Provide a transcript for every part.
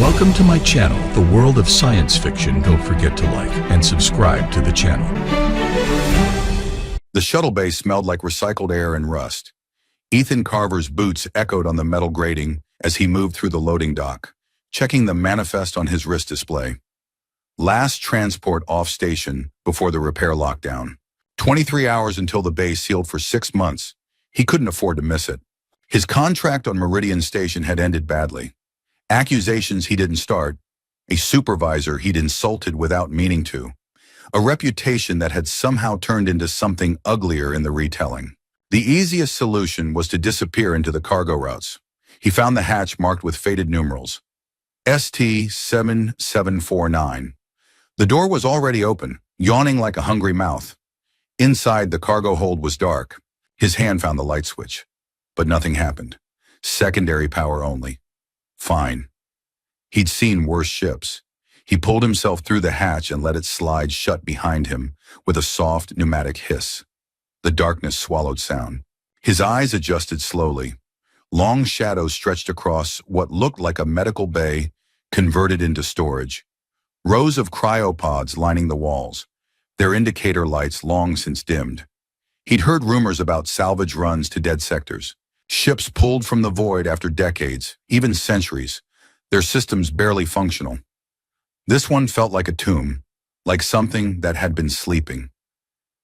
Welcome to my channel, the world of science fiction. Don't forget to like and subscribe to the channel. The shuttle bay smelled like recycled air and rust. Ethan Carver's boots echoed on the metal grating as he moved through the loading dock, checking the manifest on his wrist display. Last transport off station before the repair lockdown. 23 hours until the bay sealed for 6 months. He couldn't afford to miss it. His contract on Meridian Station had ended badly. Accusations he didn't start, a supervisor he'd insulted without meaning to, a reputation that had somehow turned into something uglier in the retelling. The easiest solution was to disappear into the cargo routes. He found the hatch marked with faded numerals, ST-7749. The door was already open, yawning like a hungry mouth. Inside, the cargo hold was dark. His hand found the light switch, but nothing happened. Secondary power only. Fine. He'd seen worse ships. He pulled himself through the hatch and let it slide shut behind him with a soft pneumatic hiss. The darkness swallowed sound. His eyes adjusted slowly. Long shadows stretched across what looked like a medical bay converted into storage. Rows of cryopods lining the walls, their indicator lights long since dimmed. He'd heard rumors about salvage runs to dead sectors. Ships pulled from the void after decades, even centuries, their systems barely functional. This one felt like a tomb, like something that had been sleeping.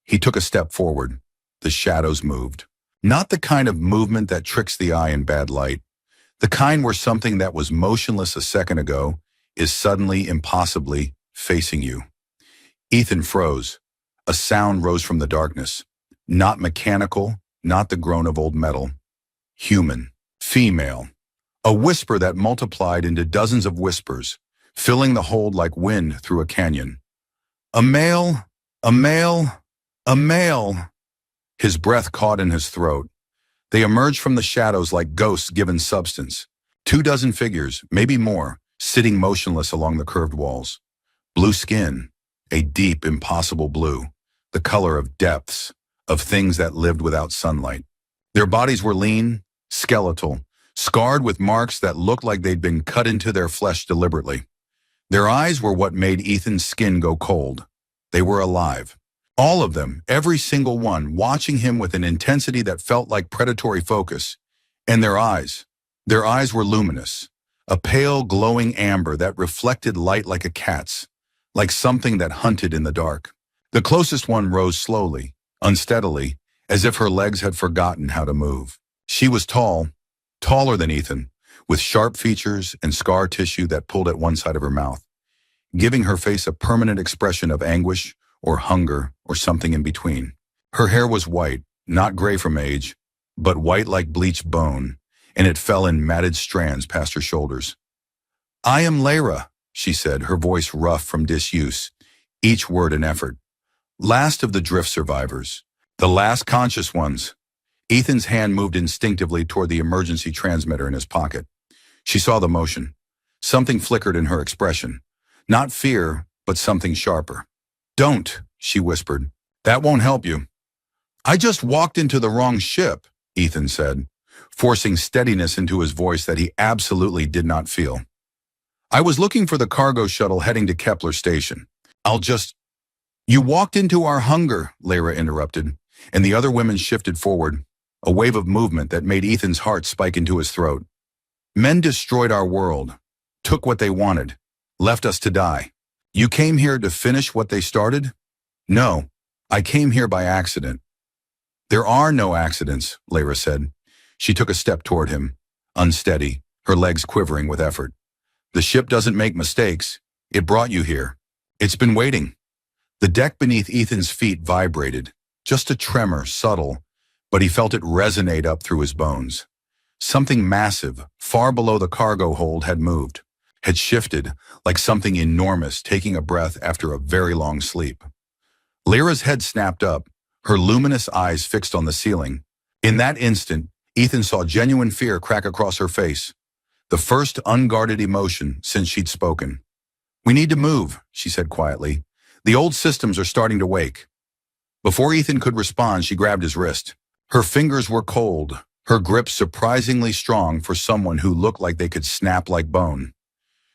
He took a step forward. The shadows moved. Not the kind of movement that tricks the eye in bad light. The kind where something that was motionless a second ago is suddenly, impossibly facing you. Ethan froze. A sound rose from the darkness. Not mechanical, not the groan of old metal. Human, female, a whisper that multiplied into dozens of whispers, filling the hold like wind through a canyon. A male, a male, a male. His breath caught in his throat. They emerged from the shadows like ghosts given substance. 24 figures, maybe more, sitting motionless along the curved walls. Blue skin, a deep, impossible blue, the color of depths, of things that lived without sunlight. Their bodies were lean, skeletal, scarred with marks that looked like they'd been cut into their flesh deliberately. Their eyes were what made Ethan's skin go cold. They were alive. All of them, every single one, watching him with an intensity that felt like predatory focus. And their eyes were luminous, a pale, glowing amber that reflected light like a cat's, like something that hunted in the dark. The closest one rose slowly, unsteadily, as if her legs had forgotten how to move. She was tall, taller than Ethan, with sharp features and scar tissue that pulled at one side of her mouth, giving her face a permanent expression of anguish or hunger or something in between. Her hair was white, not gray from age, but white like bleached bone, and it fell in matted strands past her shoulders. "I am Lyra," she said, her voice rough from disuse, each word an effort. "Last of the drift survivors. The last conscious ones." Ethan's hand moved instinctively toward the emergency transmitter in his pocket. She saw the motion. Something flickered in her expression. Not fear, but something sharper. "Don't," she whispered. "That won't help you." "I just walked into the wrong ship," Ethan said, forcing steadiness into his voice that he absolutely did not feel. "I was looking for the cargo shuttle heading to Kepler Station. You walked into our hunger," Lyra interrupted, and the other women shifted forward, a wave of movement that made Ethan's heart spike into his throat. "Men destroyed our world, took what they wanted, left us to die. You came here to finish what they started?" "No, I came here by accident." "There are no accidents," Lyra said. She took a step toward him, unsteady, her legs quivering with effort. "The ship doesn't make mistakes. It brought you here. It's been waiting." The deck beneath Ethan's feet vibrated, just a tremor, subtle, but he felt it resonate up through his bones. Something massive, far below the cargo hold, had moved, had shifted, like something enormous taking a breath after a very long sleep. Lyra's head snapped up, her luminous eyes fixed on the ceiling. In that instant, Ethan saw genuine fear crack across her face, the first unguarded emotion since she'd spoken. "We need to move," she said quietly. "The old systems are starting to wake." Before Ethan could respond, she grabbed his wrist. Her fingers were cold, her grip surprisingly strong for someone who looked like they could snap like bone.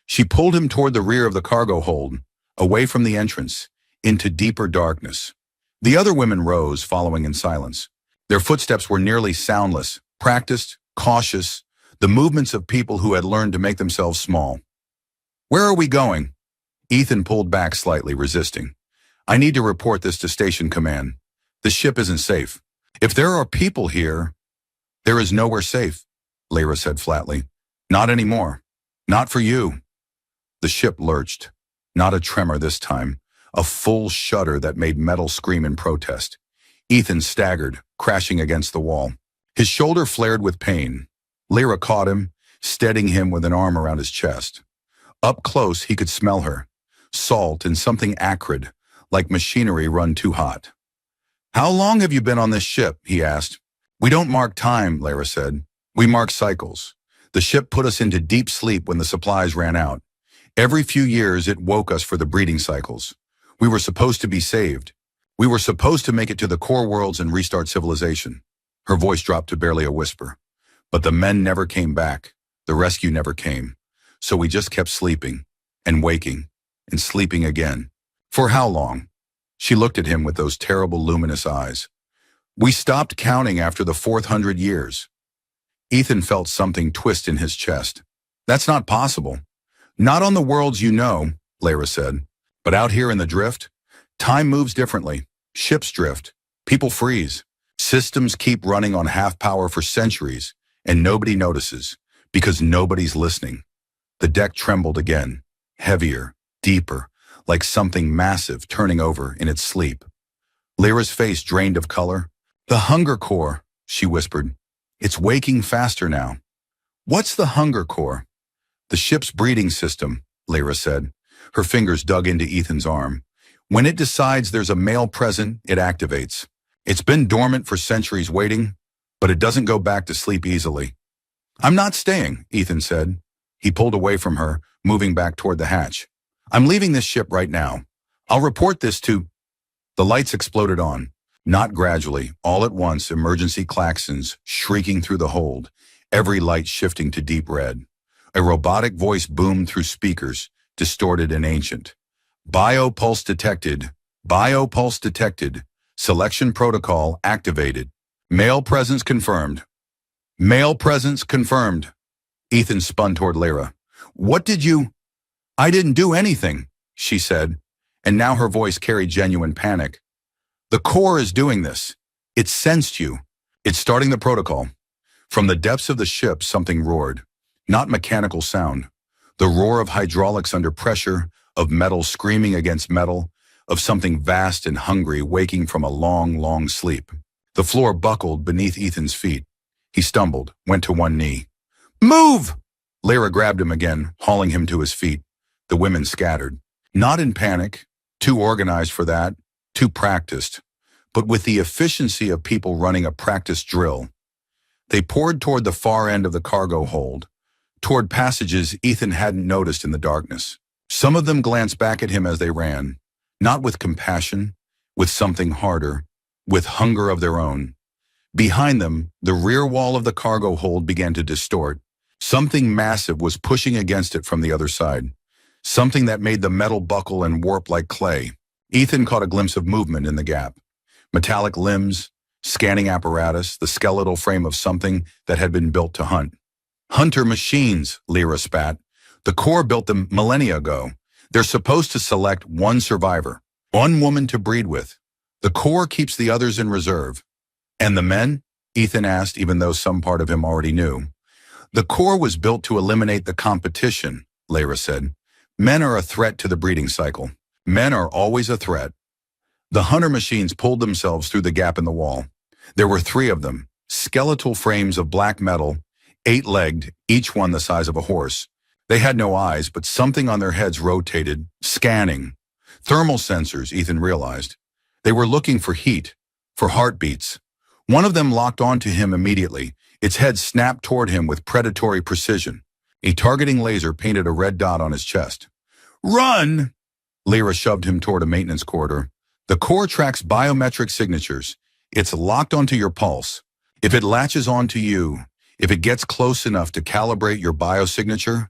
She pulled him toward the rear of the cargo hold, away from the entrance, into deeper darkness. The other women rose, following in silence. Their footsteps were nearly soundless, practiced, cautious, the movements of people who had learned to make themselves small. "Where are we going?" Ethan pulled back slightly, resisting. "I need to report this to Station Command. The ship isn't safe. If there are people here—" "There is nowhere safe," Lyra said flatly. "Not anymore. Not for you." The ship lurched. Not a tremor this time. A full shudder that made metal scream in protest. Ethan staggered, crashing against the wall. His shoulder flared with pain. Lyra caught him, steadying him with an arm around his chest. Up close, he could smell her. Salt and something acrid, like machinery run too hot. "How long have you been on this ship?" he asked. "We don't mark time," Lyra said. "We mark cycles. The ship put us into deep sleep when the supplies ran out. Every few years, it woke us for the breeding cycles. We were supposed to be saved. We were supposed to make it to the core worlds and restart civilization." Her voice dropped to barely a whisper. "But the men never came back. The rescue never came. So we just kept sleeping, and waking, and sleeping again." "For how long?" She looked at him with those terrible luminous eyes. "We stopped counting after the 400 years. Ethan felt something twist in his chest. "That's not possible." "Not on the worlds you know," Lyra said. "But out here in the drift, time moves differently. Ships drift. People freeze. Systems keep running on half power for centuries, and nobody notices, because nobody's listening." The deck trembled again, heavier, deeper, like something massive turning over in its sleep. Lyra's face drained of color. "The hunger core," she whispered. "It's waking faster now." "What's the hunger core?" "The ship's breeding system," Lyra said. Her fingers dug into Ethan's arm. "When it decides there's a male present, it activates. It's been dormant for centuries waiting, but it doesn't go back to sleep easily." "I'm not staying," Ethan said. He pulled away from her, moving back toward the hatch. "I'm leaving this ship right now. I'll report this to—" The lights exploded on. Not gradually, all at once, emergency klaxons shrieking through the hold, every light shifting to deep red. A robotic voice boomed through speakers, distorted and ancient. "Biopulse detected. Biopulse detected. Selection protocol activated. Male presence confirmed. Male presence confirmed." Ethan spun toward Lyra. "What did you—" "I didn't do anything," she said, and now her voice carried genuine panic. "The core is doing this. It sensed you. It's starting the protocol." From the depths of the ship, something roared. Not mechanical sound. The roar of hydraulics under pressure, of metal screaming against metal, of something vast and hungry waking from a long, long sleep. The floor buckled beneath Ethan's feet. He stumbled, went to one knee. "Move!" Lyra grabbed him again, hauling him to his feet. The women scattered. Not in panic, too organized for that, too practiced, but with the efficiency of people running a practice drill. They poured toward the far end of the cargo hold, toward passages Ethan hadn't noticed in the darkness. Some of them glanced back at him as they ran, not with compassion, with something harder, with hunger of their own. Behind them, the rear wall of the cargo hold began to distort. Something massive was pushing against it from the other side, something that made the metal buckle and warp like clay. Ethan caught a glimpse of movement in the gap. Metallic limbs, scanning apparatus, the skeletal frame of something that had been built to hunt. "Hunter machines," Lyra spat. "The core built them millennia ago. They're supposed to select one survivor, one woman to breed with. The core keeps the others in reserve." "And the men?" Ethan asked, even though some part of him already knew. "The core was built to eliminate the competition," Lyra said. "Men are a threat to the breeding cycle. Men are always a threat." The hunter machines pulled themselves through the gap in the wall. There were 3 of them, skeletal frames of black metal, 8-legged, each one the size of a horse. They had no eyes, but something on their heads rotated, scanning. Thermal sensors, Ethan realized. They were looking for heat, for heartbeats. One of them locked onto him immediately. Its head snapped toward him with predatory precision. A targeting laser painted a red dot on his chest. "Run!" Lyra shoved him toward a maintenance corridor. "The core tracks biometric signatures. It's locked onto your pulse. If it latches onto you, if it gets close enough to calibrate your biosignature..."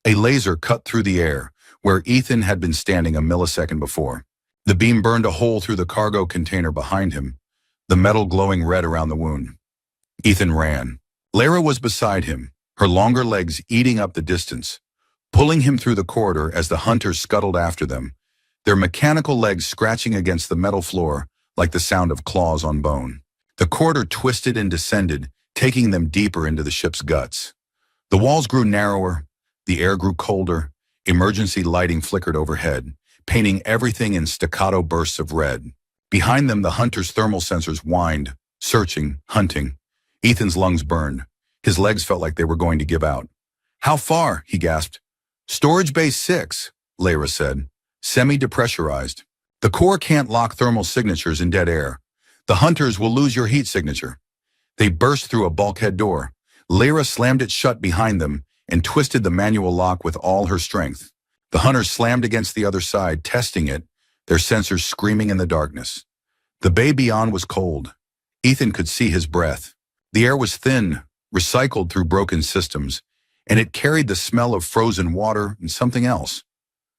A laser cut through the air, where Ethan had been standing a millisecond before. The beam burned a hole through the cargo container behind him, the metal glowing red around the wound. Ethan ran. Lara was beside him, her longer legs eating up the distance, pulling him through the corridor as the hunters scuttled after them, their mechanical legs scratching against the metal floor like the sound of claws on bone. The corridor twisted and descended, taking them deeper into the ship's guts. The walls grew narrower, the air grew colder, emergency lighting flickered overhead, painting everything in staccato bursts of red. Behind them, the hunters' thermal sensors whined, searching, hunting. Ethan's lungs burned. His legs felt like they were going to give out. "How far?" he gasped. "Storage base 6, Lara said, semi-depressurized. The core can't lock thermal signatures in dead air. The hunters will lose your heat signature." They burst through a bulkhead door. Lara slammed it shut behind them and twisted the manual lock with all her strength. The hunters slammed against the other side, testing it, their sensors screaming in the darkness. The bay beyond was cold. Ethan could see his breath. The air was thin, recycled through broken systems, and it carried the smell of frozen water and something else.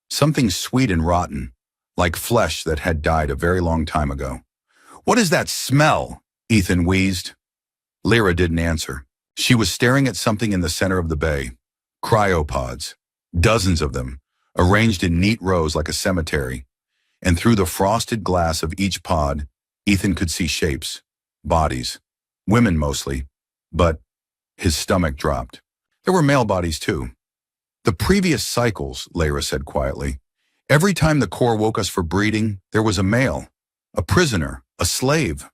Something sweet and rotten, like flesh that had died a very long time ago. "What is that smell?" Ethan wheezed. Lara didn't answer. She was staring at something in the center of the bay. Cryopods. Dozens of them, arranged in neat rows like a cemetery. And through the frosted glass of each pod, Ethan could see shapes, bodies, women mostly, but his stomach dropped. There were male bodies too. "The previous cycles," Lara said quietly. "Every time the core woke us for breeding, there was a male, a prisoner, a slave.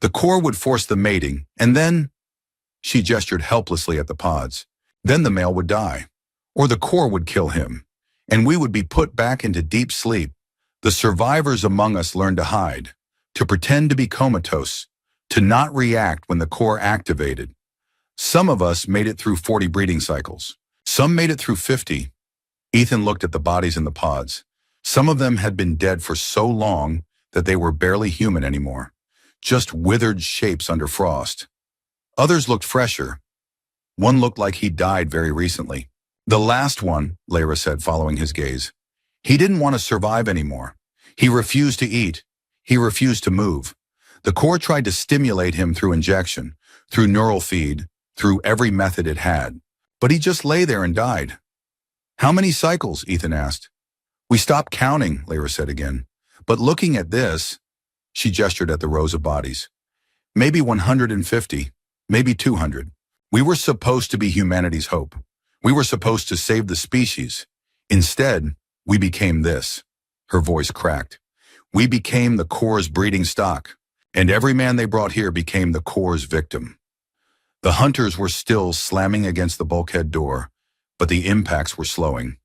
The core would force the mating, and then..." She gestured helplessly at the pods. "Then the male would die, or the core would kill him, and we would be put back into deep sleep. The survivors among us learned to hide, to pretend to be comatose, to not react when the core activated. Some of us made it through 40 breeding cycles. Some made it through 50. Ethan looked at the bodies in the pods. Some of them had been dead for so long that they were barely human anymore, just withered shapes under frost. Others looked fresher. One looked like he died very recently. "The last one," Lara said, following his gaze. "He didn't want to survive anymore. He refused to eat. He refused to move. The core tried to stimulate him through injection, through neural feed, through every method it had. But he just lay there and died." "How many cycles?" Ethan asked. "We stopped counting," Lara said again. "But looking at this..." She gestured at the rows of bodies. "Maybe 150, maybe 200. We were supposed to be humanity's hope. We were supposed to save the species. Instead, we became this." Her voice cracked. "We became the core's breeding stock, and every man they brought here became the core's victim." The hunters were still slamming against the bulkhead door, but the impacts were slowing,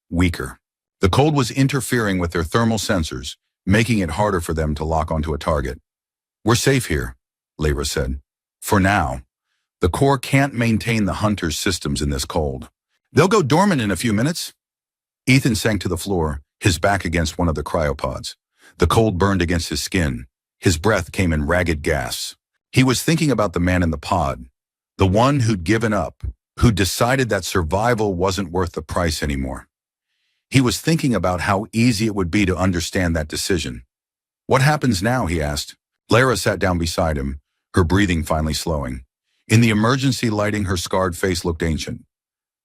weaker. The cold was interfering with their thermal sensors, making it harder for them to lock onto a target. "We're safe here," Lara said. "For now. The core can't maintain the hunters' systems in this cold. They'll go dormant in a few minutes." Ethan sank to the floor, his back against one of the cryopods. The cold burned against his skin. His breath came in ragged gasps. He was thinking about the man in the pod, the one who'd given up, who'd decided that survival wasn't worth the price anymore. He was thinking about how easy it would be to understand that decision. "What happens now?" he asked. Lara sat down beside him, her breathing finally slowing. In the emergency lighting, her scarred face looked ancient.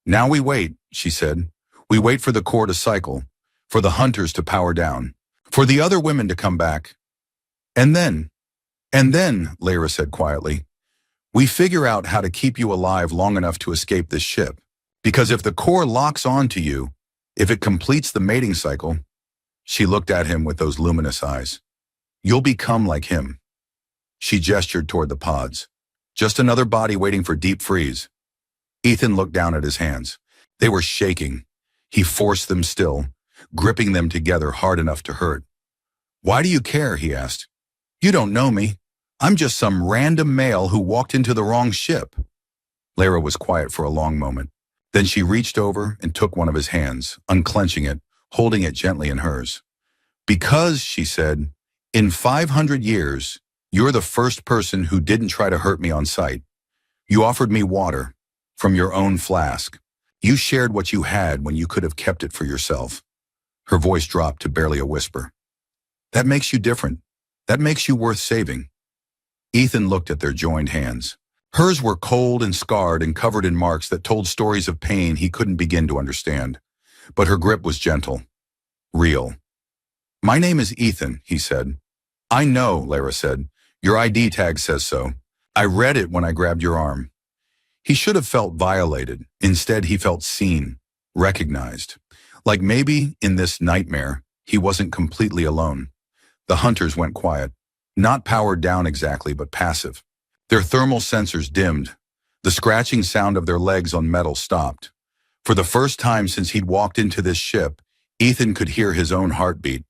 "Now we wait," she said. "We wait for the core to cycle, for the hunters to power down, for the other women to come back. And then, Lara said quietly, "we figure out how to keep you alive long enough to escape this ship. Because if the core locks on to you, if it completes the mating cycle," she looked at him with those luminous eyes, "you'll become like him." She gestured toward the pods. "Just another body waiting for deep freeze." Ethan looked down at his hands. They were shaking. He forced them still, gripping them together hard enough to hurt. "Why do you care?" he asked. "You don't know me. I'm just some random male who walked into the wrong ship." Lara was quiet for a long moment. Then she reached over and took one of his hands, unclenching it, holding it gently in hers. "Because," she said, "in 500 years, you're the first person who didn't try to hurt me on sight. You offered me water, from your own flask. You shared what you had when you could have kept it for yourself. Her voice dropped to barely a whisper. That makes you different. That makes you worth saving. Ethan looked at their joined hands. Hers were cold and scarred and covered in marks that told stories of pain he couldn't begin to understand. But her grip was gentle. Real. My name is Ethan, he said. I know, Lara said. Your ID tag says so. I read it when I grabbed your arm. He should have felt violated. Instead, he felt seen, recognized. Like maybe, in this nightmare, he wasn't completely alone. The hunters went quiet. Not powered down exactly, but passive. Their thermal sensors dimmed. The scratching sound of their legs on metal stopped. For the first time since he'd walked into this ship, Ethan could hear his own heartbeat.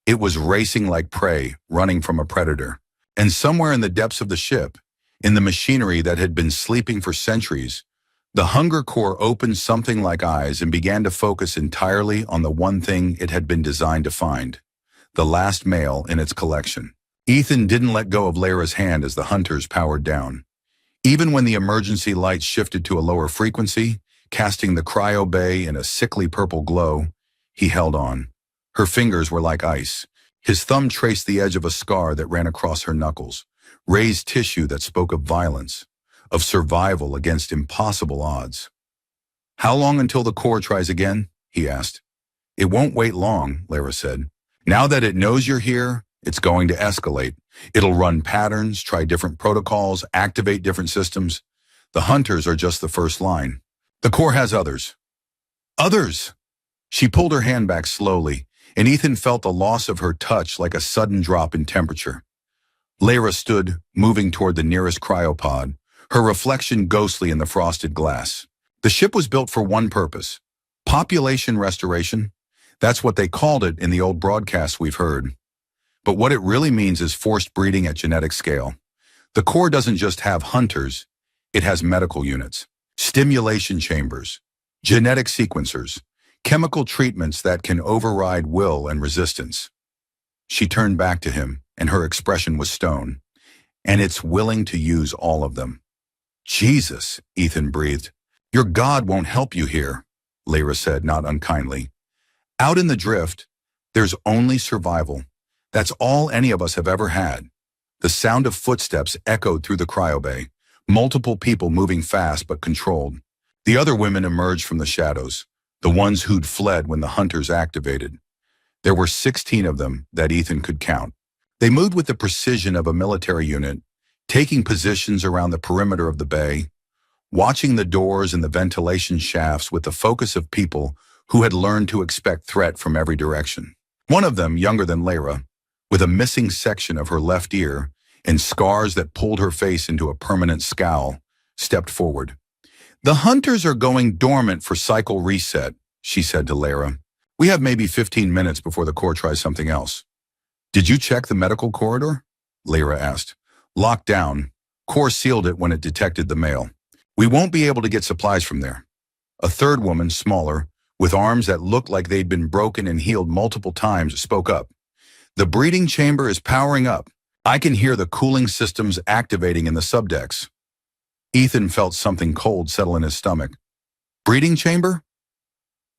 It was racing like prey, running from a predator. And somewhere in the depths of the ship, in the machinery that had been sleeping for centuries, the hunger core opened something like eyes and began to focus entirely on the one thing it had been designed to find, the last male in its collection. Ethan didn't let go of Lara's hand as the hunters powered down. Even when the emergency lights shifted to a lower frequency, casting the cryo bay in a sickly purple glow, he held on. Her fingers were like ice. His thumb traced the edge of a scar that ran across her knuckles, raised tissue that spoke of violence, of survival against impossible odds. How long until the core tries again? He asked. It won't wait long, Lara said. Now that it knows you're here, it's going to escalate. It'll run patterns, try different protocols, activate different systems. The hunters are just the first line. The core has others. Others! She pulled her hand back slowly, and Ethan felt the loss of her touch like a sudden drop in temperature. Lara stood, moving toward the nearest cryopod, her reflection ghostly in the frosted glass. The ship was built for one purpose: population restoration. That's what they called it in the old broadcasts we've heard. But what it really means is forced breeding at genetic scale. The core doesn't just have hunters, it has medical units, stimulation chambers, genetic sequencers, chemical treatments that can override will and resistance. She turned back to him, and her expression was stone. And it's willing to use all of them. Jesus, Ethan breathed. Your God won't help you here, Lara said, not unkindly. Out in the drift, there's only survival. That's all any of us have ever had. The sound of footsteps echoed through the cryobay, multiple people moving fast but controlled. The other women emerged from the shadows, the ones who'd fled when the hunters activated. There were 16 of them that Ethan could count. They moved with the precision of a military unit, taking positions around the perimeter of the bay, watching the doors and the ventilation shafts with the focus of people who had learned to expect threat from every direction. One of them, younger than Lara, with a missing section of her left ear and scars that pulled her face into a permanent scowl, stepped forward. The hunters are going dormant for cycle reset, she said to Lara. We have maybe 15 minutes before the core tries something else. Did you check the medical corridor? Lara asked. Locked down. Core sealed it when it detected the male. We won't be able to get supplies from there. A third woman, smaller, with arms that looked like they'd been broken and healed multiple times, spoke up. The breeding chamber is powering up. I can hear the cooling systems activating in the subdecks. Ethan felt something cold settle in his stomach. Breeding chamber?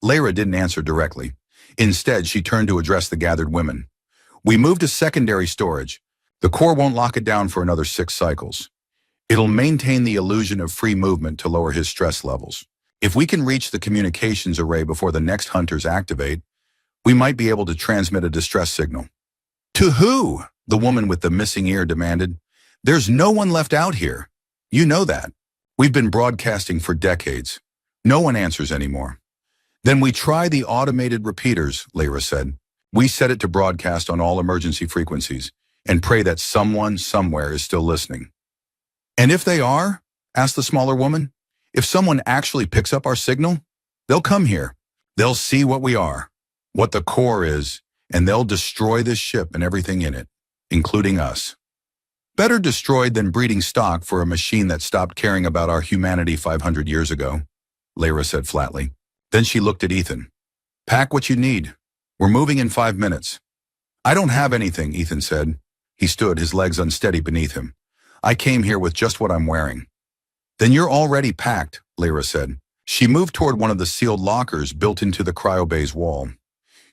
Lara didn't answer directly. Instead, she turned to address the gathered women. We moved to secondary storage. The core won't lock it down for another 6 cycles. It'll maintain the illusion of free movement to lower his stress levels. If we can reach the communications array before the next hunters activate, we might be able to transmit a distress signal. To who? The woman with the missing ear demanded. There's no one left out here. You know that. We've been broadcasting for decades. No one answers anymore. Then we try the automated repeaters, Lara said. We set it to broadcast on all emergency frequencies and pray that someone somewhere is still listening. And if they are, asked the smaller woman, if someone actually picks up our signal, they'll come here. They'll see what we are, what the core is, and they'll destroy this ship and everything in it, including us. Better destroyed than breeding stock for a machine that stopped caring about our humanity 500 years ago, Lara said flatly. Then she looked at Ethan. Pack what you need. We're moving in 5 minutes. I don't have anything, Ethan said. He stood, his legs unsteady beneath him. I came here with just what I'm wearing. Then you're already packed, Lara said. She moved toward one of the sealed lockers built into the cryobay's wall.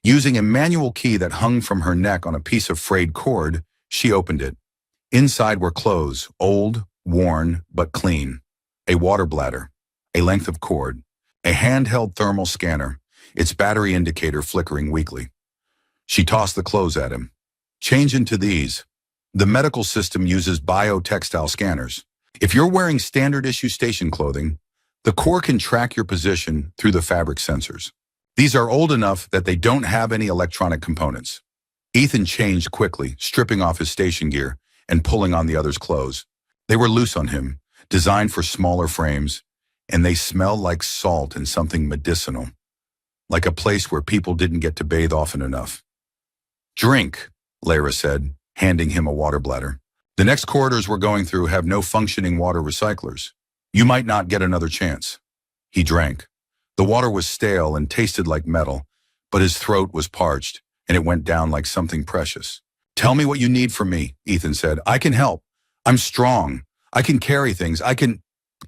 Using a manual key that hung from her neck on a piece of frayed cord, she opened it. Inside were clothes, old, worn, but clean. A water bladder, a length of cord, a handheld thermal scanner, its battery indicator flickering weakly. She tossed the clothes at him. Change into these. The medical system uses biotextile scanners. If you're wearing standard-issue station clothing, the core can track your position through the fabric sensors. These are old enough that they don't have any electronic components. Ethan changed quickly, stripping off his station gear and pulling on the other's clothes. They were loose on him, designed for smaller frames, and they smelled like salt and something medicinal, like a place where people didn't get to bathe often enough. Drink, Lara said, handing him a water bladder. The next corridors we're going through have no functioning water recyclers. You might not get another chance. He drank. The water was stale and tasted like metal, but his throat was parched, and it went down like something precious. Tell me what you need from me, Ethan said. I can help. I'm strong. I can carry things.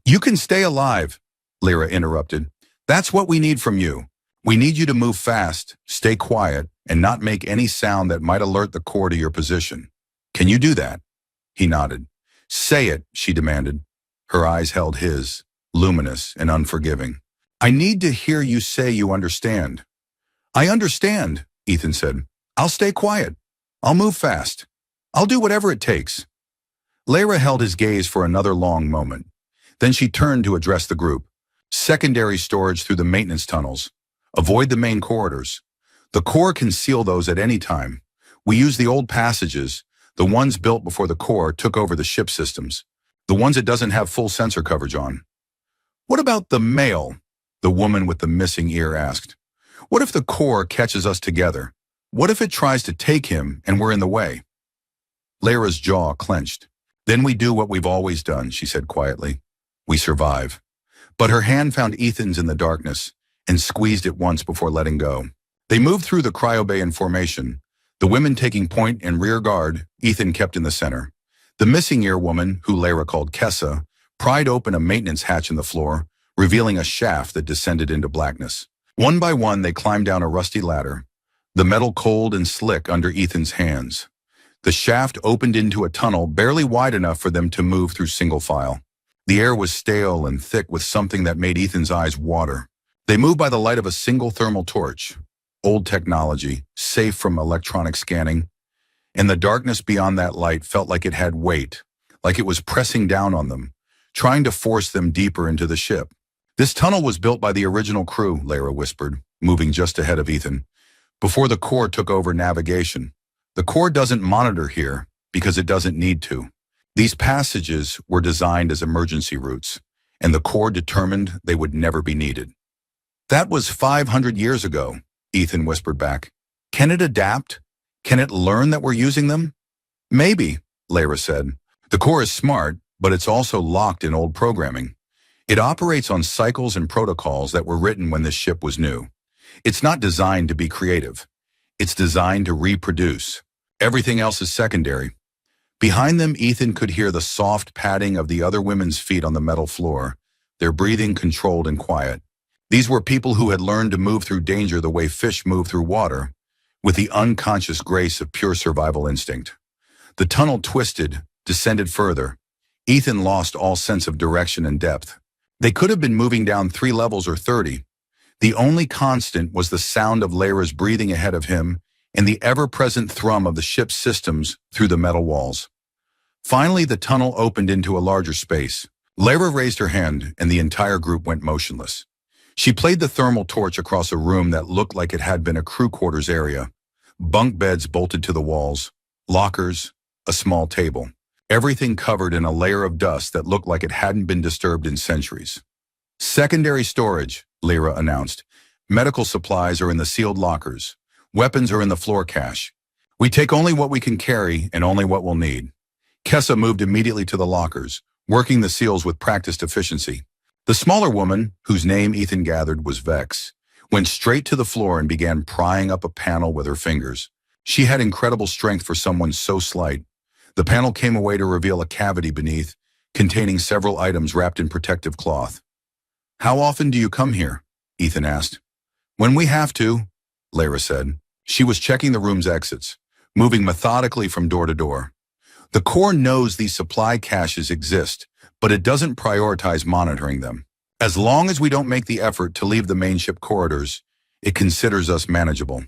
You can stay alive, Lara interrupted. That's what we need from you. We need you to move fast, stay quiet, and not make any sound that might alert the core to your position. Can you do that? He nodded. Say it, she demanded. Her eyes held his, luminous and unforgiving. I need to hear you say you understand. I understand, Ethan said. I'll stay quiet. I'll move fast. I'll do whatever it takes. Lara held his gaze for another long moment. Then she turned to address the group. Secondary storage through the maintenance tunnels. Avoid the main corridors. The core can seal those at any time. We use the old passages, the ones built before the core took over the ship systems, the ones it doesn't have full sensor coverage on. What about the mail? The woman with the missing ear asked. What if the core catches us together? What if it tries to take him and we're in the way? Lara's jaw clenched. Then we do what we've always done, she said quietly. We survive. But her hand found Ethan's in the darkness and squeezed it once before letting go. They moved through the cryobay in formation, the women taking point and rear guard. Ethan kept in the center. The missing ear woman, who Lara called Kessa, pried open a maintenance hatch in the floor, revealing a shaft that descended into blackness. One by one, they climbed down a rusty ladder, the metal cold and slick under Ethan's hands. The shaft opened into a tunnel barely wide enough for them to move through single file. The air was stale and thick with something that made Ethan's eyes water. They moved by the light of a single thermal torch, old technology, safe from electronic scanning, and the darkness beyond that light felt like it had weight, like it was pressing down on them, trying to force them deeper into the ship. This tunnel was built by the original crew, Lara whispered, moving just ahead of Ethan, before the core took over navigation. The core doesn't monitor here because it doesn't need to. These passages were designed as emergency routes, and the core determined they would never be needed. That was 500 years ago, Ethan whispered back. Can it adapt? Can it learn that we're using them? Maybe, Lara said. The core is smart, but it's also locked in old programming. It operates on cycles and protocols that were written when this ship was new. It's not designed to be creative. It's designed to reproduce. Everything else is secondary. Behind them, Ethan could hear the soft padding of the other women's feet on the metal floor, their breathing controlled and quiet. These were people who had learned to move through danger the way fish move through water, with the unconscious grace of pure survival instinct. The tunnel twisted, descended further. Ethan lost all sense of direction and depth. They could have been moving down 3 levels or 30. The only constant was the sound of Lara's breathing ahead of him and the ever-present thrum of the ship's systems through the metal walls. Finally, the tunnel opened into a larger space. Lara raised her hand, and the entire group went motionless. She played the thermal torch across a room that looked like it had been a crew quarters area. Bunk beds bolted to the walls, lockers, a small table. Everything covered in a layer of dust that looked like it hadn't been disturbed in centuries. Secondary storage, Lara announced. Medical supplies are in the sealed lockers. Weapons are in the floor cache. We take only what we can carry and only what we'll need. Kessa moved immediately to the lockers, working the seals with practiced efficiency. The smaller woman, whose name Ethan gathered was Vex, went straight to the floor and began prying up a panel with her fingers. She had incredible strength for someone so slight. The panel came away to reveal a cavity beneath, containing several items wrapped in protective cloth. How often do you come here? Ethan asked. When we have to, Lara said. She was checking the room's exits, moving methodically from door to door. The Corps knows these supply caches exist, but it doesn't prioritize monitoring them. As long as we don't make the effort to leave the main ship corridors, it considers us manageable.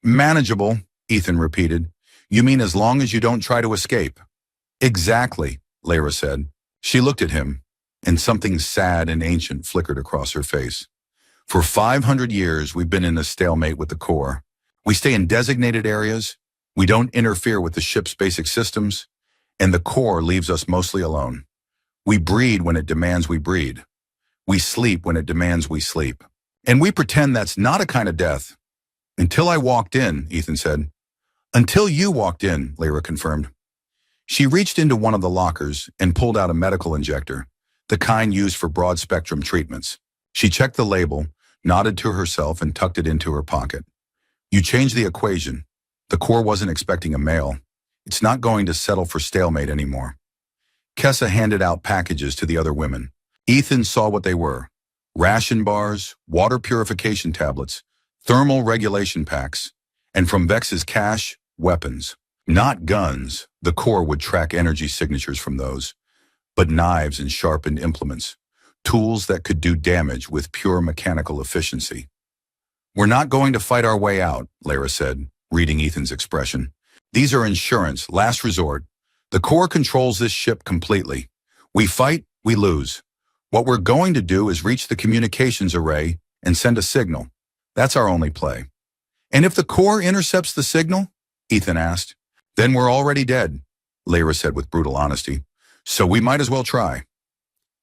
Manageable, Ethan repeated. You mean as long as you don't try to escape? Exactly, Lara said. She looked at him, and something sad and ancient flickered across her face. For 500 years, we've been in a stalemate with the Corps. We stay in designated areas, we don't interfere with the ship's basic systems, and the Corps leaves us mostly alone. We breed when it demands we breed. We sleep when it demands we sleep. And we pretend that's not a kind of death. Until I walked in, Ethan said. Until you walked in, Lara confirmed. She reached into one of the lockers and pulled out a medical injector, the kind used for broad-spectrum treatments. She checked the label, nodded to herself, and tucked it into her pocket. You changed the equation. The Corps wasn't expecting a male. It's not going to settle for stalemate anymore. Kessa handed out packages to the other women. Ethan saw what they were. Ration bars, water purification tablets, thermal regulation packs, and from Vex's cache, weapons. Not guns. The Corps would track energy signatures from those, but knives and sharpened implements, tools that could do damage with pure mechanical efficiency. We're not going to fight our way out, Lara said, reading Ethan's expression. These are insurance, last resort. The Corps controls this ship completely. We fight, we lose. What we're going to do is reach the communications array and send a signal. That's our only play. And if the Corps intercepts the signal? Ethan asked. Then we're already dead, Lara said with brutal honesty. So we might as well try.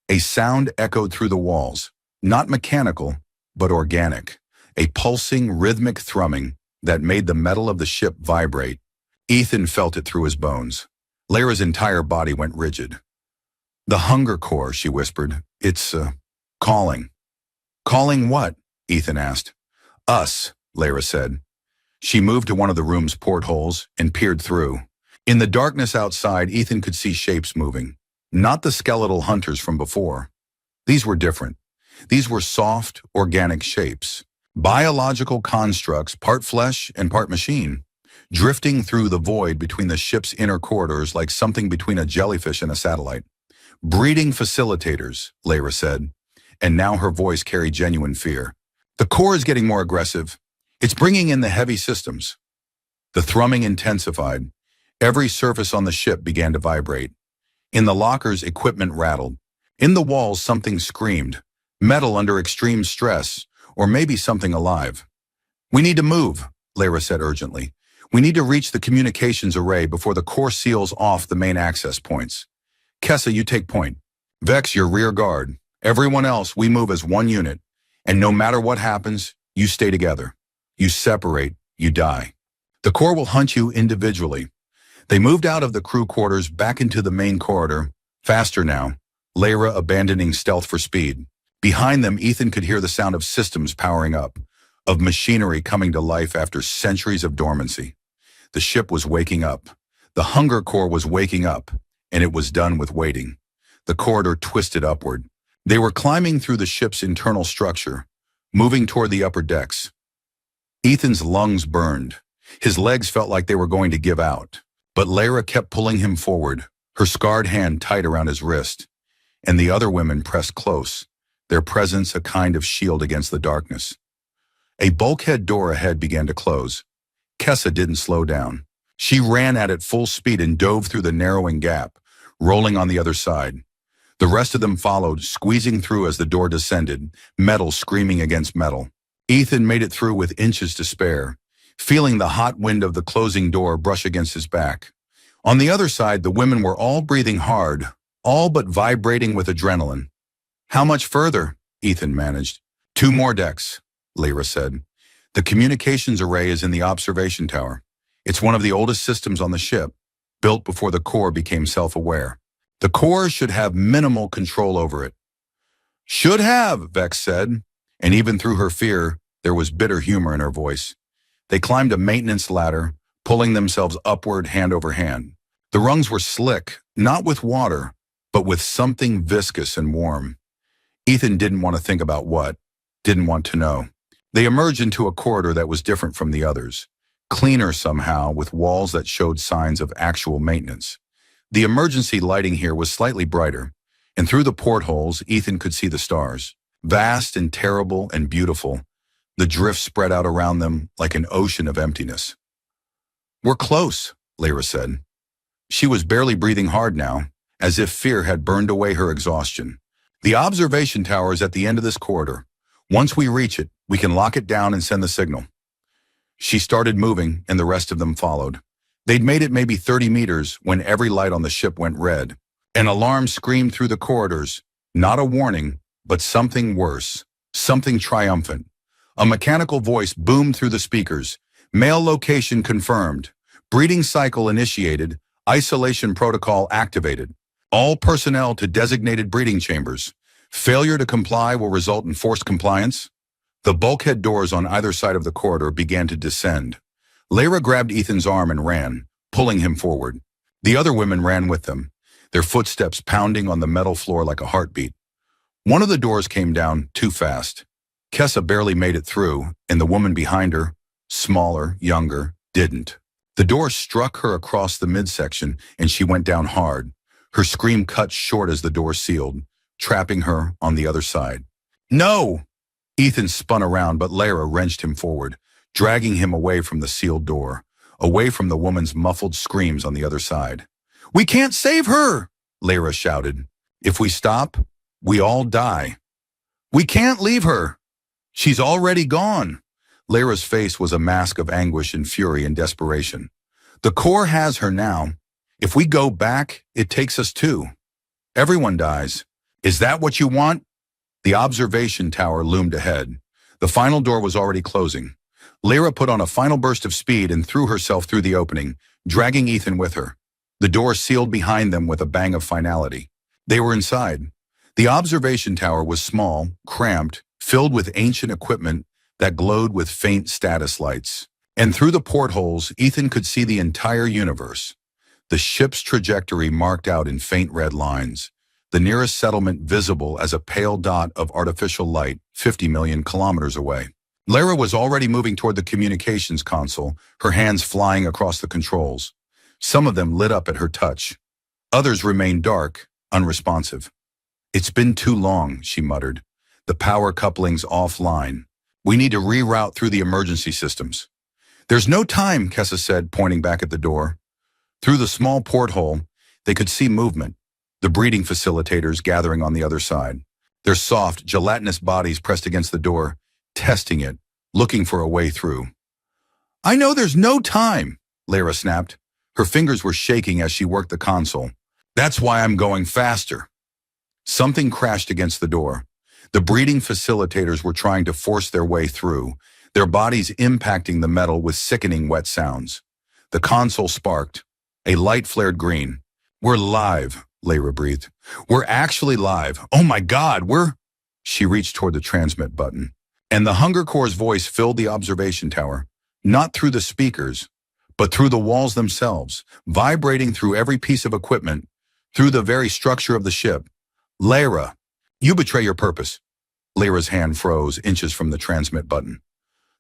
A sound echoed through the walls, not mechanical, but organic. A pulsing, rhythmic thrumming that made the metal of the ship vibrate. Ethan felt it through his bones. Lara's entire body went rigid. The Hunger Corps, she whispered. It's, calling. Calling what? Ethan asked. Us, Lara said. She moved to one of the room's portholes and peered through. In the darkness outside, Ethan could see shapes moving. Not the skeletal hunters from before. These were different. These were soft, organic shapes. Biological constructs, part flesh and part machine, drifting through the void between the ship's inner corridors like something between a jellyfish and a satellite. Breeding facilitators, Lara said, and now her voice carried genuine fear. The Corps is getting more aggressive. It's bringing in the heavy systems. The thrumming intensified. Every surface on the ship began to vibrate. In the lockers, equipment rattled. In the walls, something screamed. Metal under extreme stress, or maybe something alive. We need to move, Lara said urgently. We need to reach the communications array before the Corps seals off the main access points. Kessa, you take point. Vex, your rear guard. Everyone else, we move as one unit. And no matter what happens, you stay together. You separate, you die. The Corps will hunt you individually. They moved out of the crew quarters back into the main corridor, faster now, Lara abandoning stealth for speed. Behind them, Ethan could hear the sound of systems powering up, of machinery coming to life after centuries of dormancy. The ship was waking up. The Hunger Corps was waking up, and it was done with waiting. The corridor twisted upward. They were climbing through the ship's internal structure, moving toward the upper decks. Ethan's lungs burned. His legs felt like they were going to give out. But Lara kept pulling him forward, her scarred hand tight around his wrist. And the other women pressed close, their presence a kind of shield against the darkness. A bulkhead door ahead began to close. Kessa didn't slow down. She ran at it full speed and dove through the narrowing gap, rolling on the other side. The rest of them followed, squeezing through as the door descended, metal screaming against metal. Ethan made it through with inches to spare, feeling the hot wind of the closing door brush against his back. On the other side, the women were all breathing hard, all but vibrating with adrenaline. How much further? Ethan managed. 2 more decks, Lara said. The communications array is in the observation tower. It's one of the oldest systems on the ship, built before the Corps became self-aware. The Corps should have minimal control over it. Should have, Vex said, and even through her fear, there was bitter humor in her voice. They climbed a maintenance ladder, pulling themselves upward hand over hand. The rungs were slick, not with water, but with something viscous and warm. Ethan didn't want to think about what, didn't want to know. They emerged into a corridor that was different from the others, cleaner somehow, with walls that showed signs of actual maintenance. The emergency lighting here was slightly brighter, and through the portholes, Ethan could see the stars. Vast and terrible and beautiful, the drift spread out around them like an ocean of emptiness. "We're close," Lyra said. She was barely breathing hard now, as if fear had burned away her exhaustion. "The observation tower is at the end of this corridor. Once we reach it, we can lock it down and send the signal." She started moving, and the rest of them followed. They'd made it maybe 30 meters when every light on the ship went red. An alarm screamed through the corridors, not a warning, but something worse, something triumphant. A mechanical voice boomed through the speakers. "Male location confirmed. Breeding cycle initiated. Isolation protocol activated. All personnel to designated breeding chambers. Failure to comply will result in forced compliance." The bulkhead doors on either side of the corridor began to descend. Lyra grabbed Ethan's arm and ran, pulling him forward. The other women ran with them, their footsteps pounding on the metal floor like a heartbeat. One of the doors came down too fast. Kessa barely made it through, and the woman behind her, smaller, younger, didn't. The door struck her across the midsection, and she went down hard. Her scream cut short as the door sealed, trapping her on the other side. "No!" Ethan spun around, but Lyra wrenched him forward, dragging him away from the sealed door, away from the woman's muffled screams on the other side. "We can't save her!" Lyra shouted. "If we stop, we all die. We can't leave her. She's already gone." Lyra's face was a mask of anguish and fury and desperation. "The Corps has her now. If we go back, it takes us too. Everyone dies. Is that what you want?" The observation tower loomed ahead. The final door was already closing. Lyra put on a final burst of speed and threw herself through the opening, dragging Ethan with her. The door sealed behind them with a bang of finality. They were inside. The observation tower was small, cramped, filled with ancient equipment that glowed with faint status lights. And through the portholes, Ethan could see the entire universe. The ship's trajectory marked out in faint red lines. The nearest settlement visible as a pale dot of artificial light 50 million kilometers away. Lyra was already moving toward the communications console, her hands flying across the controls. Some of them lit up at her touch. Others remained dark, unresponsive. "It's been too long," she muttered. "The power coupling's offline. We need to reroute through the emergency systems." "There's no time," Kessa said, pointing back at the door. Through the small porthole, they could see movement. The breeding facilitators gathering on the other side. Their soft, gelatinous bodies pressed against the door, testing it, looking for a way through. "I know there's no time," Lyra snapped. Her fingers were shaking as she worked the console. "That's why I'm going faster." Something crashed against the door. The breeding facilitators were trying to force their way through, their bodies impacting the metal with sickening wet sounds. The console sparked. A light flared green. "We're live," Lyra breathed. "We're actually live. Oh my God, we're..." She reached toward the transmit button. And the Hunger Corps' voice filled the observation tower, not through the speakers, but through the walls themselves, vibrating through every piece of equipment, through the very structure of the ship. "Lyra, you betray your purpose." Lyra's hand froze inches from the transmit button.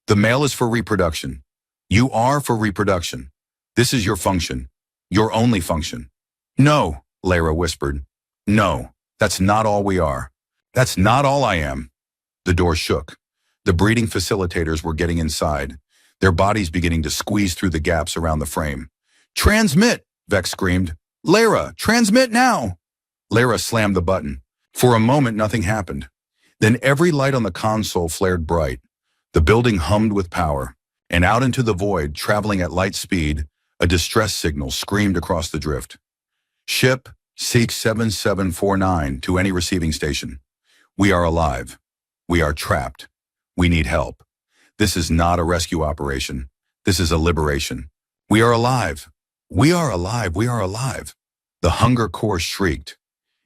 "The male is for reproduction. You are for reproduction. This is your function, your only function." "No," Lyra whispered. "No, that's not all we are. That's not all I am." The door shook. The breeding facilitators were getting inside, their bodies beginning to squeeze through the gaps around the frame. "Transmit!" Vex screamed. "Lyra, transmit now!" Lyra slammed the button. For a moment, nothing happened. Then every light on the console flared bright. The building hummed with power, and out into the void, traveling at light speed, a distress signal screamed across the drift. "Ship, seek 7749 to any receiving station. We are alive. We are trapped. We need help. This is not a rescue operation. This is a liberation. We are alive. We are alive. We are alive." The Hunger Corps shrieked.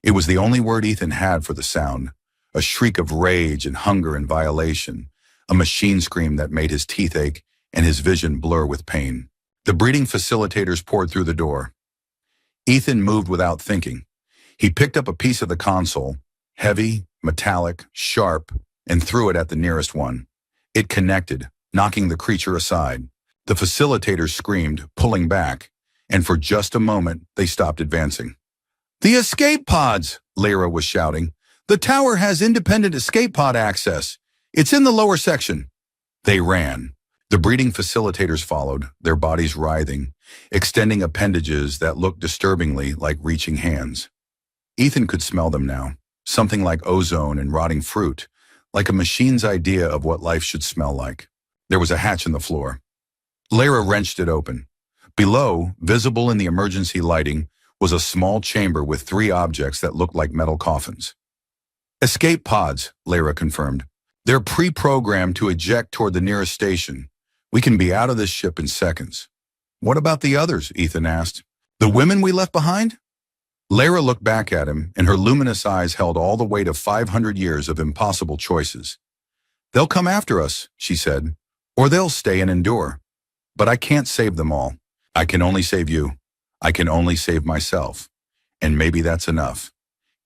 It was the only word Ethan had for the sound, a shriek of rage and hunger and violation, a machine scream that made his teeth ache and his vision blur with pain. The breeding facilitators poured through the door. Ethan moved without thinking. He picked up a piece of the console, heavy, metallic, sharp, and threw it at the nearest one. It connected, knocking the creature aside. The facilitators screamed, pulling back, and for just a moment, they stopped advancing. "The escape pods!" Lyra was shouting. "The tower has independent escape pod access. It's in the lower section." They ran. The breeding facilitators followed, their bodies writhing, extending appendages that looked disturbingly like reaching hands. Ethan could smell them now, something like ozone and rotting fruit, like a machine's idea of what life should smell like. There was a hatch in the floor. Lyra wrenched it open. Below, visible in the emergency lighting, was a small chamber with 3 objects that looked like metal coffins. "Escape pods," Lyra confirmed. "They're pre-programmed to eject toward the nearest station. We can be out of this ship in seconds." "What about the others?" Ethan asked. "The women we left behind?" Lyra looked back at him, and her luminous eyes held all the weight of 500 years of impossible choices. "They'll come after us," she said, "or they'll stay and endure. But I can't save them all. I can only save you. I can only save myself. And maybe that's enough."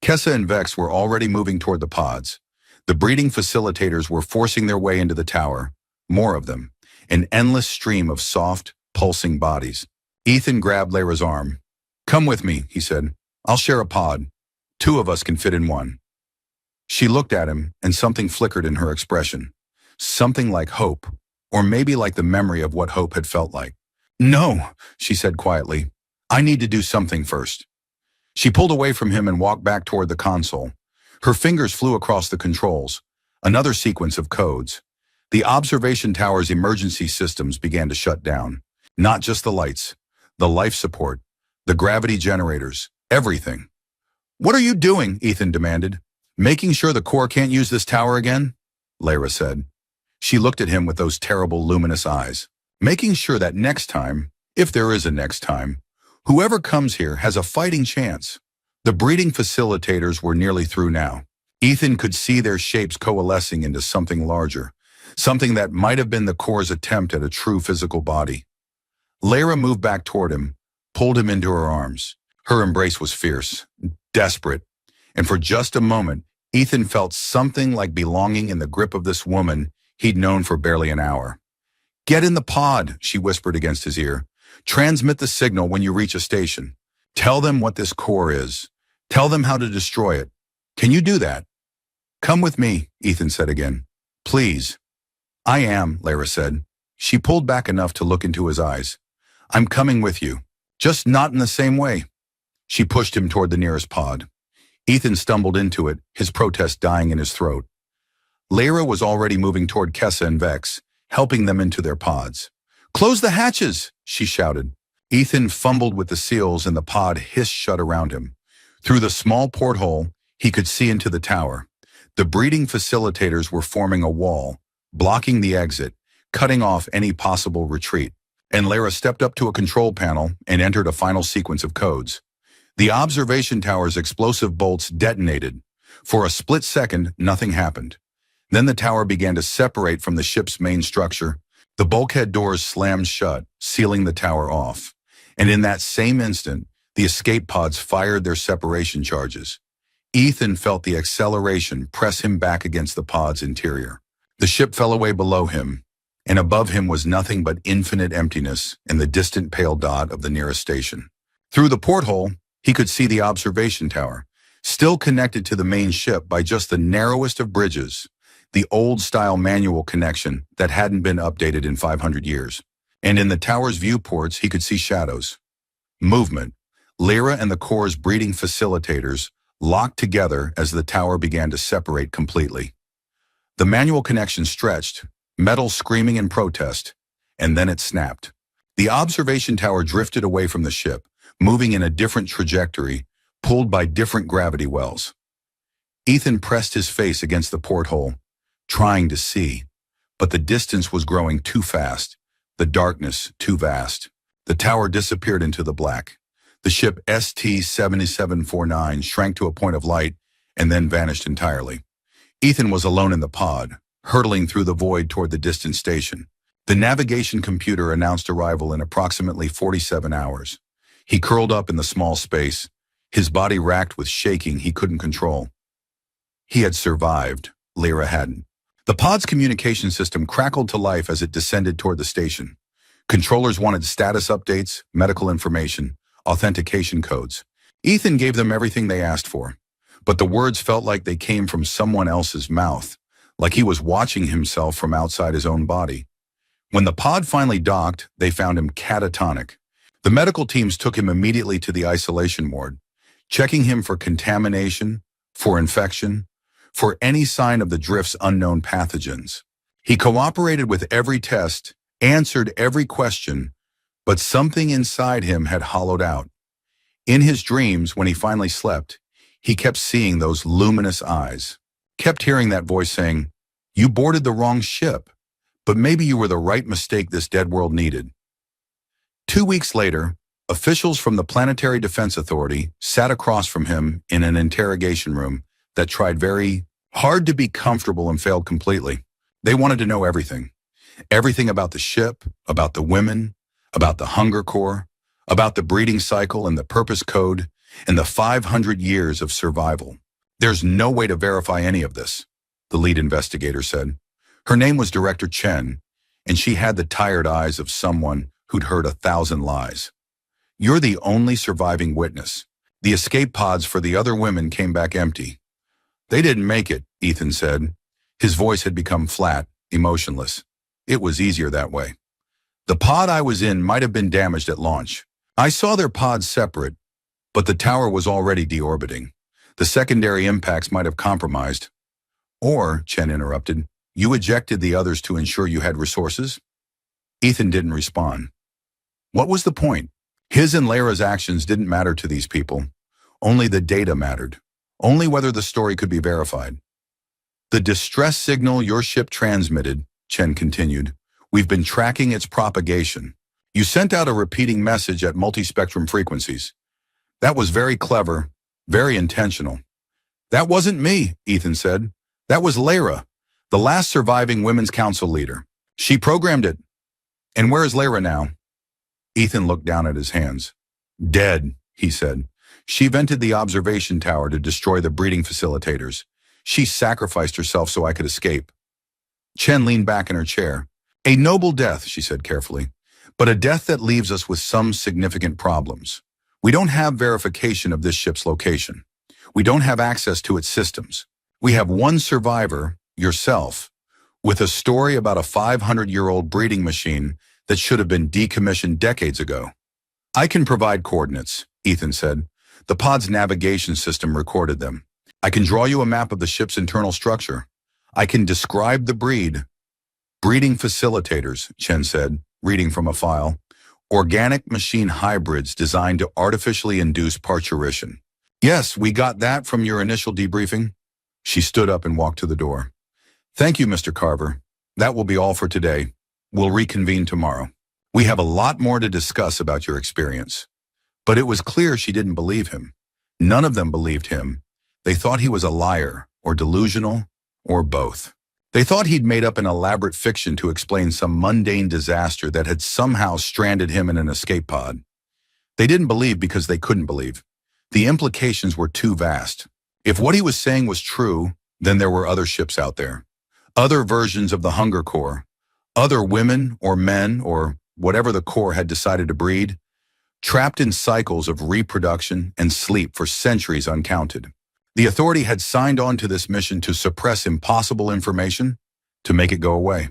Kessa and Vex were already moving toward the pods. The breeding facilitators were forcing their way into the tower, more of them, an endless stream of soft, pulsing bodies. Ethan grabbed Lyra's arm. "Come with me," he said. "I'll share a pod. 2 of us can fit in one." She looked at him, and something flickered in her expression. Something like hope, or maybe like the memory of what hope had felt like. "No," she said quietly. "I need to do something first." She pulled away from him and walked back toward the console. Her fingers flew across the controls. Another sequence of codes. The observation tower's emergency systems began to shut down. Not just the lights, the life support, the gravity generators, everything. "What are you doing?" Ethan demanded. "Making sure the Corps can't use this tower again?" Lyra said. She looked at him with those terrible luminous eyes. "Making sure that next time, if there is a next time, whoever comes here has a fighting chance." The breeding facilitators were nearly through now. Ethan could see their shapes coalescing into something larger, something that might have been the Corps' attempt at a true physical body. Lyra moved back toward him, pulled him into her arms. Her embrace was fierce, desperate, and for just a moment, Ethan felt something like belonging in the grip of this woman he'd known for barely an hour. "Get in the pod," she whispered against his ear. "Transmit the signal when you reach a station. Tell them what this Corps is. Tell them how to destroy it. Can you do that?" "Come with me," Ethan said again. "Please." "I am," Lyra said. She pulled back enough to look into his eyes. "I'm coming with you. Just not in the same way." She pushed him toward the nearest pod. Ethan stumbled into it, his protest dying in his throat. Lyra was already moving toward Kessa and Vex, helping them into their pods. "Close the hatches!" she shouted. Ethan fumbled with the seals and the pod hissed shut around him. Through the small porthole, he could see into the tower. The breeding facilitators were forming a wall, blocking the exit, cutting off any possible retreat. And Lyra stepped up to a control panel and entered a final sequence of codes. The observation tower's explosive bolts detonated. For a split second, nothing happened. Then the tower began to separate from the ship's main structure. The bulkhead doors slammed shut, sealing the tower off. And in that same instant, the escape pods fired their separation charges. Ethan felt the acceleration press him back against the pod's interior. The ship fell away below him, and above him was nothing but infinite emptiness and the distant pale dot of the nearest station. Through the porthole, he could see the observation tower, still connected to the main ship by just the narrowest of bridges, the old-style manual connection that hadn't been updated in 500 years. And in the tower's viewports, he could see shadows. Movement. Lyra and the Corps' breeding facilitators locked together as the tower began to separate completely. The manual connection stretched, metal screaming in protest, and then it snapped. The observation tower drifted away from the ship, moving in a different trajectory, pulled by different gravity wells. Ethan pressed his face against the porthole, trying to see, but the distance was growing too fast, the darkness too vast. The tower disappeared into the black. The ship ST-7749 shrank to a point of light and then vanished entirely. Ethan was alone in the pod, hurtling through the void toward the distant station. The navigation computer announced arrival in approximately 47 hours. He curled up in the small space, his body racked with shaking he couldn't control. He had survived. Lyra hadn't. The pod's communication system crackled to life as it descended toward the station. Controllers wanted status updates, medical information, authentication codes. Ethan gave them everything they asked for, but the words felt like they came from someone else's mouth, like he was watching himself from outside his own body. When the pod finally docked, they found him catatonic. The medical teams took him immediately to the isolation ward, checking him for contamination, for infection, for any sign of the drift's unknown pathogens. He cooperated with every test, answered every question, but something inside him had hollowed out. In his dreams, when he finally slept, he kept seeing those luminous eyes, kept hearing that voice saying, "You boarded the wrong ship, but maybe you were the right mistake this dead world needed." 2 weeks later, officials from the Planetary Defense Authority sat across from him in an interrogation room that tried very hard to be comfortable and failed completely. They wanted to know everything. Everything about the ship, about the women, about the Hunger Corps, about the breeding cycle and the purpose code, and the 500 years of survival. "There's no way to verify any of this," the lead investigator said. Her name was Director Chen, and she had the tired eyes of someone who'd heard 1,000 lies. "You're the only surviving witness. The escape pods for the other women came back empty." "They didn't make it," Ethan said. His voice had become flat, emotionless. "It was easier that way. The pod I was in might have been damaged at launch. I saw their pods separate, but the tower was already deorbiting. The secondary impacts might have compromised." "Or," Chen interrupted, "you ejected the others to ensure you had resources?" Ethan didn't respond. What was the point? His and Lyra's actions didn't matter to these people. Only the data mattered. Only whether the story could be verified. "The distress signal your ship transmitted," Chen continued, "we've been tracking its propagation. You sent out a repeating message at multispectrum frequencies. That was very clever, very intentional." "That wasn't me," Ethan said. "That was Lyra, the last surviving Women's Council leader. She programmed it." "And where is Lyra now?" Ethan looked down at his hands. "Dead," he said. "She vented the observation tower to destroy the breeding facilitators. She sacrificed herself so I could escape." Chen leaned back in her chair. "A noble death," she said carefully, "but a death that leaves us with some significant problems. We don't have verification of this ship's location. We don't have access to its systems. We have one survivor, yourself, with a story about a 500-year-old breeding machine that should have been decommissioned decades ago." "I can provide coordinates," Ethan said. "The pod's navigation system recorded them. I can draw you a map of the ship's internal structure. I can describe the breeding facilitators," Chen said, reading from a file. "Organic machine hybrids designed to artificially induce parturition." "Yes, we got that from your initial debriefing." She stood up and walked to the door. "Thank you, Mr. Carver. That will be all for today. We'll reconvene tomorrow. We have a lot more to discuss about your experience." But it was clear she didn't believe him. None of them believed him. They thought he was a liar, or delusional, or both. They thought he'd made up an elaborate fiction to explain some mundane disaster that had somehow stranded him in an escape pod. They didn't believe because they couldn't believe. The implications were too vast. If what he was saying was true, then there were other ships out there. Other versions of the Hunger Corps. Other women or men or whatever the Corps had decided to breed, trapped in cycles of reproduction and sleep for centuries uncounted. The Authority had signed on to this mission to suppress impossible information, to make it go away.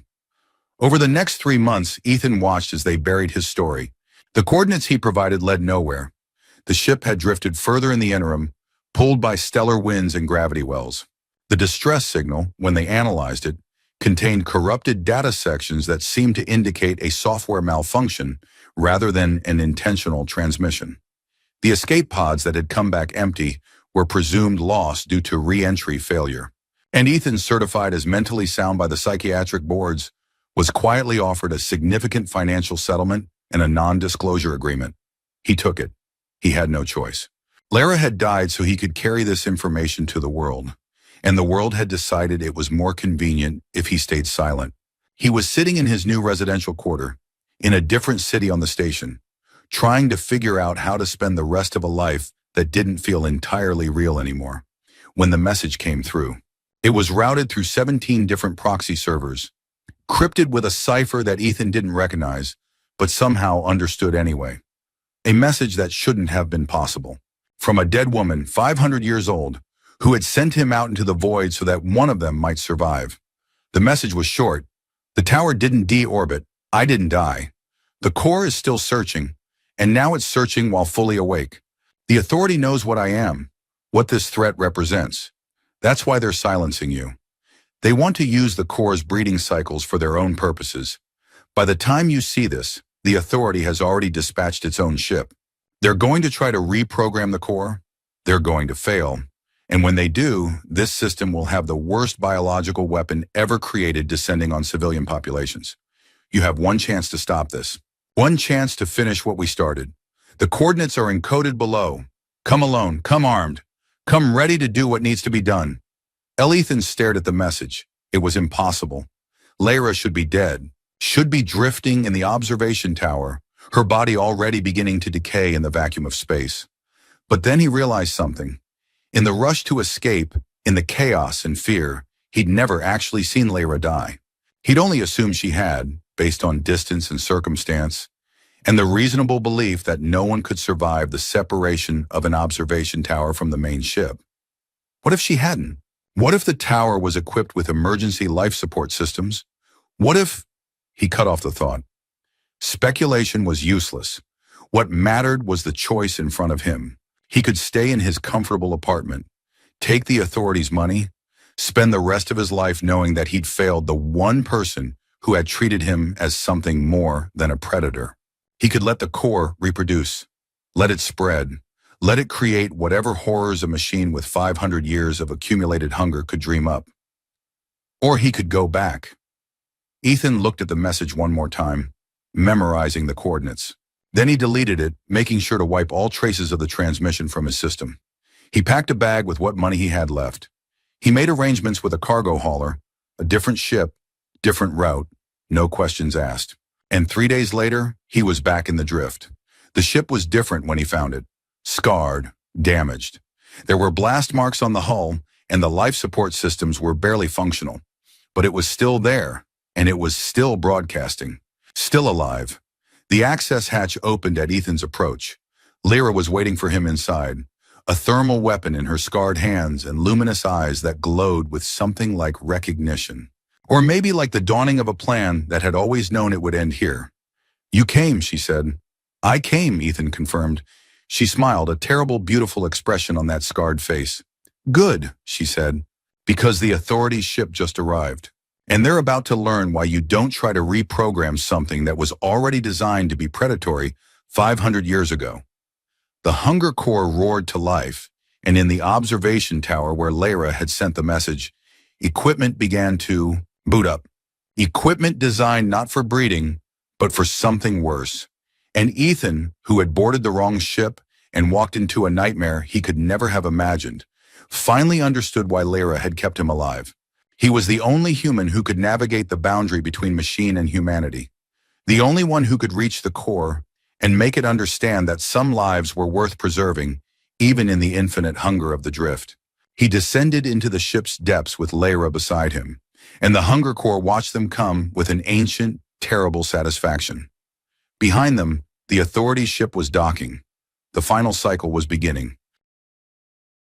Over the next 3 months, Ethan watched as they buried his story. The coordinates he provided led nowhere. The ship had drifted further in the interim, pulled by stellar winds and gravity wells. The distress signal, when they analyzed it, contained corrupted data sections that seemed to indicate a software malfunction rather than an intentional transmission. The escape pods that had come back empty were presumed lost due to re-entry failure. And Ethan, certified as mentally sound by the psychiatric boards, was quietly offered a significant financial settlement and a non-disclosure agreement. He took it. He had no choice. Lyra had died so he could carry this information to the world, and the world had decided it was more convenient if he stayed silent. He was sitting in his new residential quarter, in a different city on the station, trying to figure out how to spend the rest of a life that didn't feel entirely real anymore, when the message came through. It was routed through 17 different proxy servers, crypted with a cipher that Ethan didn't recognize, but somehow understood anyway. A message that shouldn't have been possible. From a dead woman, 500 years old, who had sent him out into the void so that one of them might survive. The message was short. The tower didn't deorbit. I didn't die. The core is still searching, and now it's searching while fully awake. The authority knows what I am, what this threat represents. That's why they're silencing you. They want to use the core's breeding cycles for their own purposes. By the time you see this, the authority has already dispatched its own ship. They're going to try to reprogram the core. They're going to fail. And when they do, this system will have the worst biological weapon ever created descending on civilian populations. You have one chance to stop this. One chance to finish what we started. The coordinates are encoded below. Come alone, come armed. Come ready to do what needs to be done. Ethan stared at the message. It was impossible. Lyra should be dead, should be drifting in the observation tower, her body already beginning to decay in the vacuum of space. But then he realized something. In the rush to escape, in the chaos and fear, he'd never actually seen Lyra die. He'd only assumed she had, based on distance and circumstance, and the reasonable belief that no one could survive the separation of an observation tower from the main ship. What if she hadn't? What if the tower was equipped with emergency life support systems? What if... He cut off the thought. Speculation was useless. What mattered was the choice in front of him. He could stay in his comfortable apartment, take the authorities' money, spend the rest of his life knowing that he'd failed the one person who had treated him as something more than a predator. He could let the core reproduce, let it spread, let it create whatever horrors a machine with 500 years of accumulated hunger could dream up. Or he could go back. Ethan looked at the message one more time, memorizing the coordinates. Then he deleted it, making sure to wipe all traces of the transmission from his system. He packed a bag with what money he had left. He made arrangements with a cargo hauler, a different ship, different route, no questions asked. And 3 days later, he was back in the drift. The ship was different when he found it. Scarred, damaged. There were blast marks on the hull, and the life support systems were barely functional. But it was still there, and it was still broadcasting. Still alive. The access hatch opened at Ethan's approach. Lyra was waiting for him inside, a thermal weapon in her scarred hands and luminous eyes that glowed with something like recognition. Or maybe like the dawning of a plan that had always known it would end here. You came, she said. I came, Ethan confirmed. She smiled, a terrible, beautiful expression on that scarred face. Good, she said, because the authorities' ship just arrived. And they're about to learn why you don't try to reprogram something that was already designed to be predatory 500 years ago. The hunger core roared to life, and in the observation tower where Lyra had sent the message, equipment began to boot up. Equipment designed not for breeding, but for something worse. And Ethan, who had boarded the wrong ship and walked into a nightmare he could never have imagined, finally understood why Lyra had kept him alive. He was the only human who could navigate the boundary between machine and humanity. The only one who could reach the core and make it understand that some lives were worth preserving, even in the infinite hunger of the drift. He descended into the ship's depths with Lyra beside him, and the hunger core watched them come with an ancient, terrible satisfaction. Behind them, the authorities' ship was docking. The final cycle was beginning.